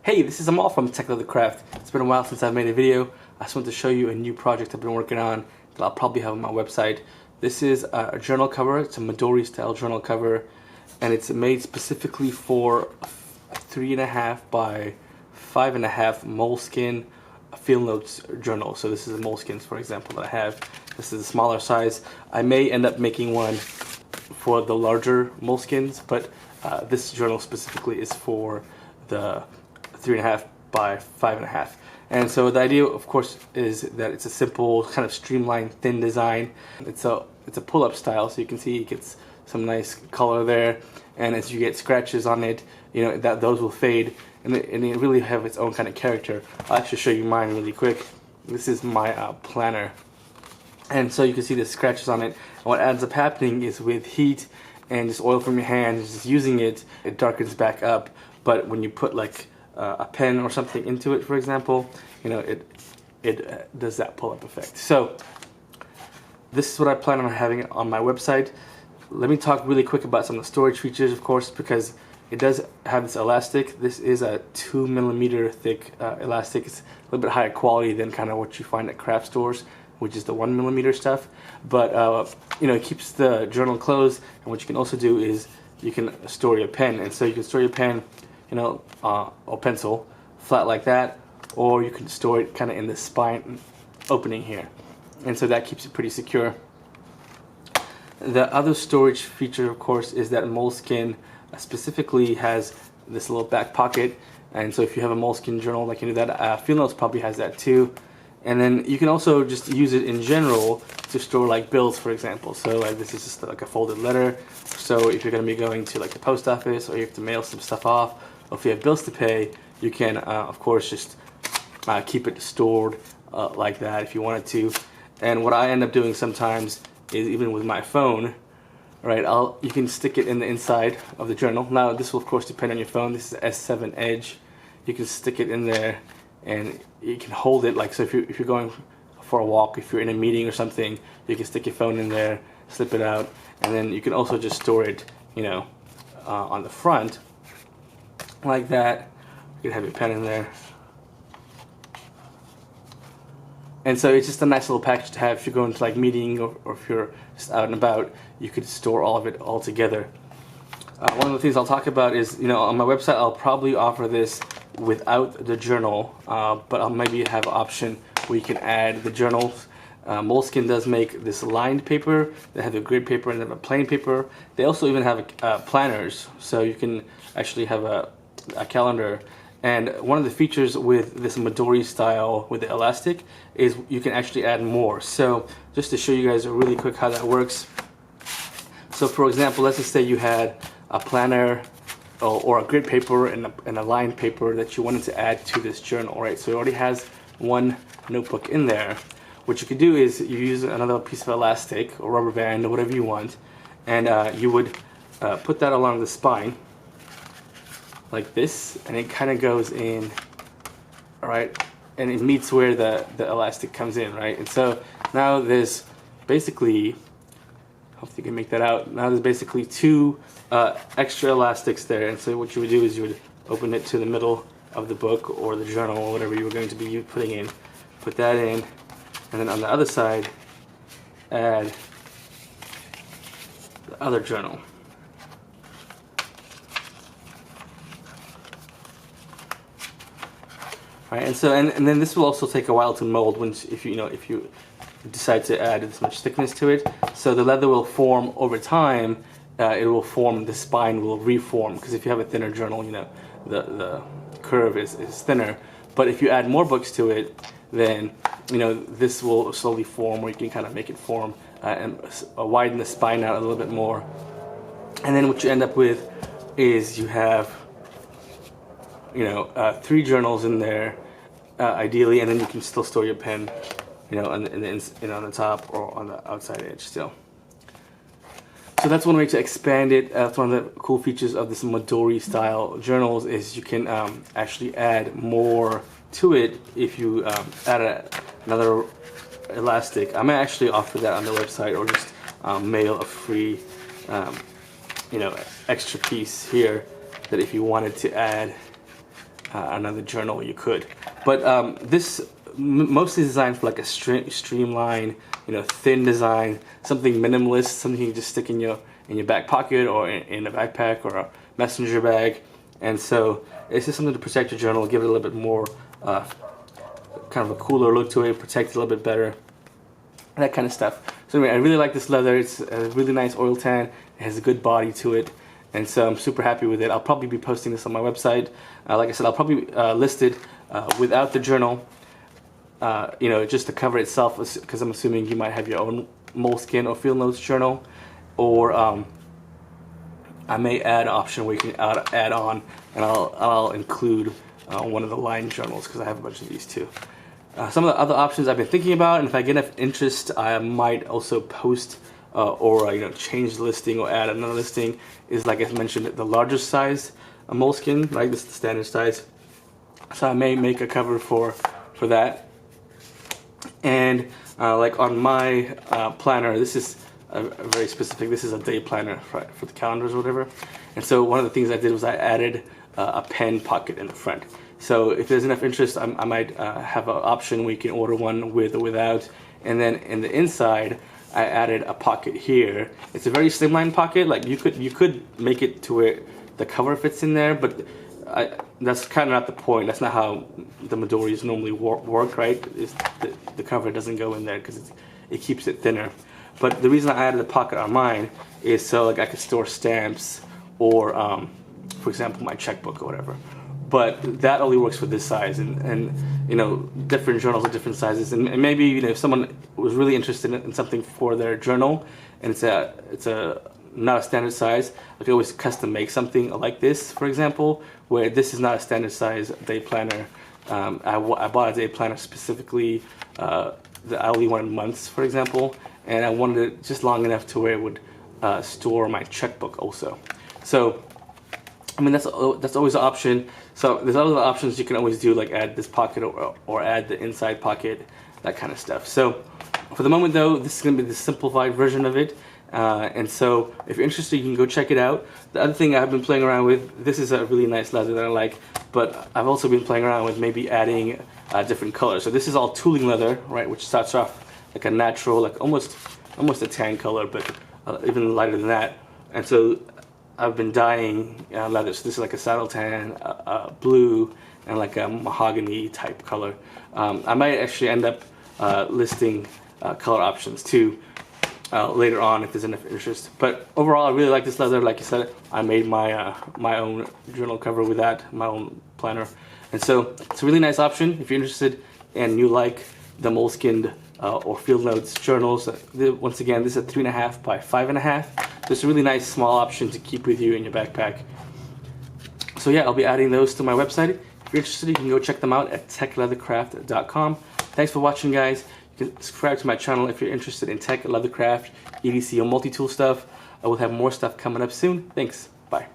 Hey, this is Amal from TechLeatherCraft. It's been a while since I've made a video. I just want to show you a new project I've been working on that I'll probably have on my website. This is a journal cover. It's a Midori style journal cover, and it's made specifically for a 3.5 by 5.5 Moleskine field notes journal. So this is a Moleskine, for example, that I have. This is a smaller size. I may end up making one for the larger Moleskines, but this journal specifically is for the 3.5 by 5.5. And so the idea, of course, is that it's a simple, kind of streamlined, thin design. It's a pull-up style, so you can see it gets some nice color there. And as you get scratches on it, you know that those will fade, and it really have its own kind of character. I'll actually show you mine really quick. This is my planner, and so you can see the scratches on it. And what ends up happening is with heat and just oil from your hand, just using it, it darkens back up. But when you put like a pen or something into it, for example, you know, it does that pull-up effect. So this is what I plan on having on my website. Let me talk really quick about some of the storage features, of course, because it does have this elastic. This is a 2mm thick elastic. It's a little bit higher quality than kind of what you find at craft stores, which is the 1mm stuff. But you know, it keeps the journal closed. And what you can also do is you can store your pen, and so you can store your pen, you know, or pencil flat like that, or you can store it kind of in the spine opening here, and so that keeps it pretty secure. The other storage feature, of course, is that Moleskine specifically has this little back pocket, and so if you have a Moleskine journal like you do that, Field Notes probably has that too. And then you can also just use it in general to store like bills, for example. So like this is just like a folded letter. So if you're going to be going to like the post office, or you have to mail some stuff off, or if you have bills to pay, you can of course just keep it stored like that if you wanted to. And what I end up doing sometimes is, even with my phone, right, you can stick it in the inside of the journal. Now this will of course depend on your phone. This is S7 Edge. You can stick it in there and you can hold it, like, so if you're going for a walk, if you're in a meeting or something, you can stick your phone in there, slip it out, and then you can also just store it, you know, on the front like that. You can have your pen in there. And so it's just a nice little package to have if you're going to like meeting, or if you're just out and about, you could store all of it all together. One of the things I'll talk about is, you know, on my website I'll probably offer this without the journal, but I'll maybe have an option where you can add the journals. Moleskine does make this lined paper. They have a grid paper and they have a plain paper. They also even have planners, so you can actually have a calendar. And one of the features with this Midori style with the elastic is you can actually add more. So just to show you guys really quick how that works. So for example, let's just say you had a planner or a grid paper and a lined paper that you wanted to add to this journal, right? So it already has one notebook in there. What you could do is you use another piece of elastic or rubber band or whatever you want, and you would put that along the spine like this, and it kind of goes in, all right, and it meets where the elastic comes in, right? And so now there's basically, hopefully you can make that out, now there's basically two extra elastics there. And so what you would do is you would open it to the middle of the book or the journal or whatever you were going to be putting in, put that in, and then on the other side add the other journal. Right, and so and then this will also take a while to mold once, if you decide to add this much thickness to it. So the leather will form over time. It will form, the spine will reform, because if you have a thinner journal, you know, the curve is thinner. But if you add more books to it, then, you know, this will slowly form, or you can kind of make it form and widen the spine out a little bit more. And then what you end up with is you have, you know, 3 journals in there, ideally, and then you can still store your pen, you know, on the top or on the outside edge still. So that's one way to expand it. That's one of the cool features of this Midori style journals, is you can actually add more to it if you add another elastic. I may actually offer that on the website, or just mail a free, you know, extra piece here, that if you wanted to add another journal, you could. But this mostly designed for like a streamline, thin design, something minimalist, something you can just stick in your back pocket or in a backpack or a messenger bag. And so it's just something to protect your journal, give it a little bit more kind of a cooler look to it, protect it a little bit better, that kind of stuff. So anyway, I really like this leather. It's a really nice oil tan. It has a good body to it, and so I'm super happy with it. I'll probably be posting this on my website. Like I said, I'll probably list it without the journal, just the cover itself, because I'm assuming you might have your own Moleskine or Field Notes journal, or I may add an option where you can add on, and I'll include one of the line journals, because I have a bunch of these too. Some of the other options I've been thinking about, and if I get enough interest, I might also post or change the listing or add another listing, is, like I mentioned, the larger size Moleskine, like this is the standard size. So I may make a cover for that. And like on my planner, this is a very specific, this is a day planner for the calendars or whatever. And so one of the things I did was I added a pen pocket in the front. So if there's enough interest, I might have an option where you can order one with or without. And then in the inside, I added a pocket here. It's a very slimline pocket. Like you could make it to where the cover fits in there, but that's kind of not the point. That's not how the Midoris normally work, right? The cover doesn't go in there because it keeps it thinner. But the reason I added a pocket on mine is so like I could store stamps or, for example, my checkbook or whatever. But that only works for this size, and different journals are different sizes, and maybe if someone was really interested in something for their journal, and it's not a standard size, I could always custom make something like this, for example, where this is not a standard size day planner. I bought a day planner specifically that I only wanted months, for example, and I wanted it just long enough to where it would store my checkbook also. So I mean, that's always an option. So there's other options you can always do, like add this pocket or add the inside pocket, that kind of stuff. So for the moment though, this is going to be the simplified version of it. And so if you're interested, you can go check it out. The other thing I've been playing around with, this is a really nice leather that I like, but I've also been playing around with maybe adding different colors. So this is all tooling leather, right, which starts off like a natural, like almost a tan color, but even lighter than that. And so I've been dyeing leather. So this is like a saddle tan, blue, and like a mahogany type color. I might actually end up listing color options too later on if there's enough interest. But overall, I really like this leather. Like I said, I made my my own journal cover with that, my own planner, and so it's a really nice option if you're interested and you like the Moleskine or Field Notes journals. Once again, this is a 3.5 by 5.5. So it's a really nice small option to keep with you in your backpack. So yeah, I'll be adding those to my website. If you're interested, you can go check them out at TechLeatherCraft.com. Thanks for watching, guys. You can subscribe to my channel if you're interested in tech, leathercraft, EDC, or multi-tool stuff. I will have more stuff coming up soon. Thanks. Bye.